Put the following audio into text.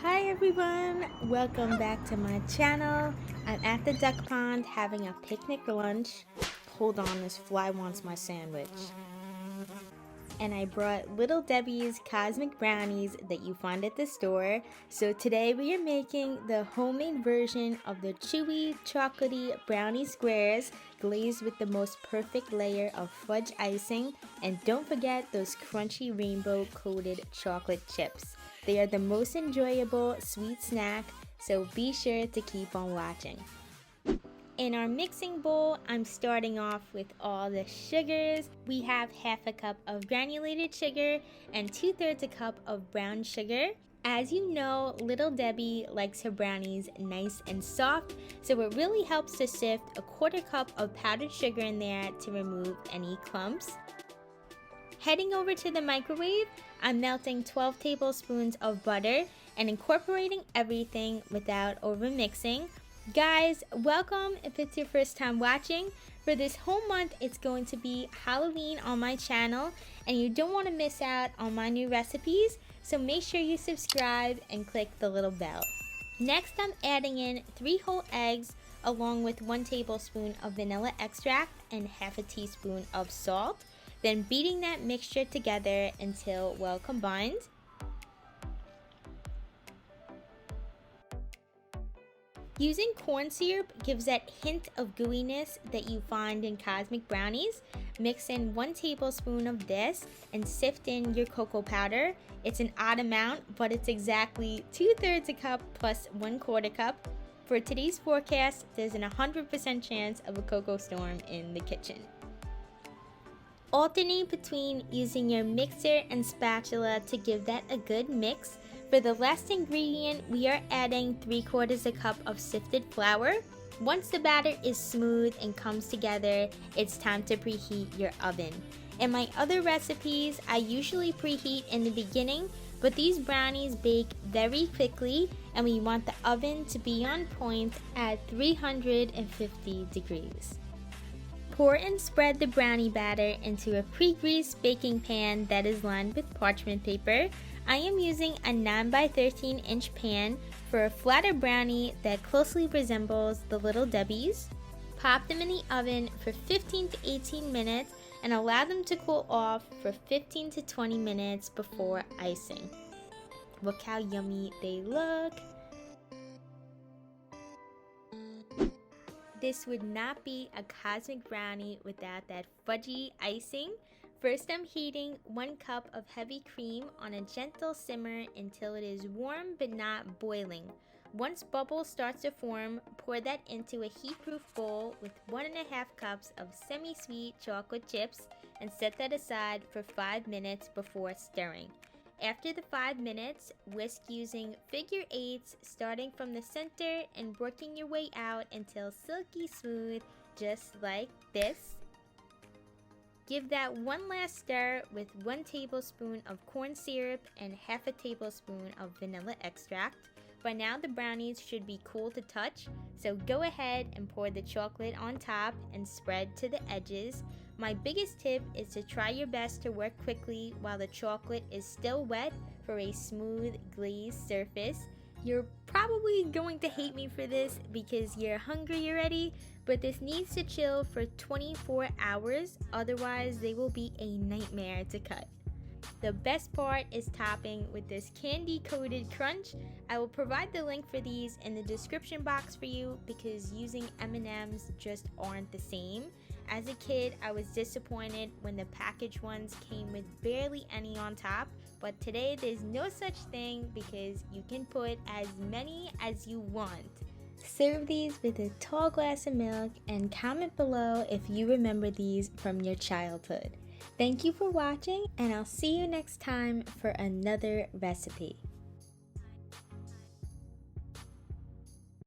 Hi everyone, welcome back to my channel. I'm at the duck pond having a picnic lunch. Hold on, this fly wants my sandwich. And I brought Little Debbie's Cosmic Brownies that you find at the store. So today we are making the homemade version of the chewy, chocolatey brownie squares glazed with the most perfect layer of fudge icing. And don't forget those crunchy rainbow coated chocolate chips. They are the most enjoyable sweet snack, so be sure to keep on watching. In our mixing bowl, I'm starting off with all the sugars. We have half a cup of granulated sugar and 2/3 a cup of brown sugar. As you know, Little Debbie likes her brownies nice and soft, so it really helps to sift a 1/4 cup of powdered sugar in there to remove any clumps. Heading over to the microwave, I'm melting 12 tablespoons of butter and incorporating everything without over mixing. Guys, welcome if it's your first time watching. For this whole month, it's going to be Halloween on my channel, and you don't want to miss out on my new recipes, so make sure you subscribe and click the little bell. Next, I'm adding in 3 whole eggs along with 1 tablespoon of vanilla extract and half a teaspoon of salt. Then beating that mixture together until well combined. Using corn syrup gives that hint of gooiness that you find in Cosmic Brownies. Mix in 1 tablespoon of this and sift in your cocoa powder. It's an odd amount, but it's exactly 2/3 a cup plus 1/4 cup. For today's forecast, there's an 100% chance of a cocoa storm in the kitchen. Alternate between using your mixer and spatula to give that a good mix. For the last ingredient, we are adding 3/4 a cup of sifted flour. Once the batter is smooth and comes together, it's time to preheat your oven. In my other recipes, I usually preheat in the beginning, but these brownies bake very quickly and we want the oven to be on point at 350 degrees. Pour and spread the brownie batter into a pre-greased baking pan that is lined with parchment paper. I am using a 9 by 13 inch pan for a flatter brownie that closely resembles the Little Debbie's. Pop them in the oven for 15 to 18 minutes and allow them to cool off for 15 to 20 minutes before icing. Look how yummy they look. This would not be a cosmic brownie without that fudgy icing. First, I'm heating 1 cup of heavy cream on a gentle simmer until it is warm but not boiling. Once bubbles start to form, pour that into a heat-proof bowl with 1.5 cups of semi-sweet chocolate chips and set that aside for 5 minutes before stirring. After the 5 minutes, whisk using figure eights, starting from the center and working your way out until silky smooth, just like this. Give that one last stir with 1 tablespoon of corn syrup and half a tablespoon of vanilla extract. By now the brownies should be cool to touch, so go ahead and pour the chocolate on top and spread to the edges. My biggest tip is to try your best to work quickly while the chocolate is still wet for a smooth glazed surface. You're probably going to hate me for this because you're hungry already, but this needs to chill for 24 hours, otherwise they will be a nightmare to cut. The best part is topping with this candy coated crunch. I will provide the link for these in the description box for you because using M&Ms just aren't the same. As a kid, I was disappointed when the packaged ones came with barely any on top, but today there's no such thing because you can put as many as you want. Serve these with a tall glass of milk and comment below if you remember these from your childhood. Thank you for watching, and I'll see you next time for another recipe.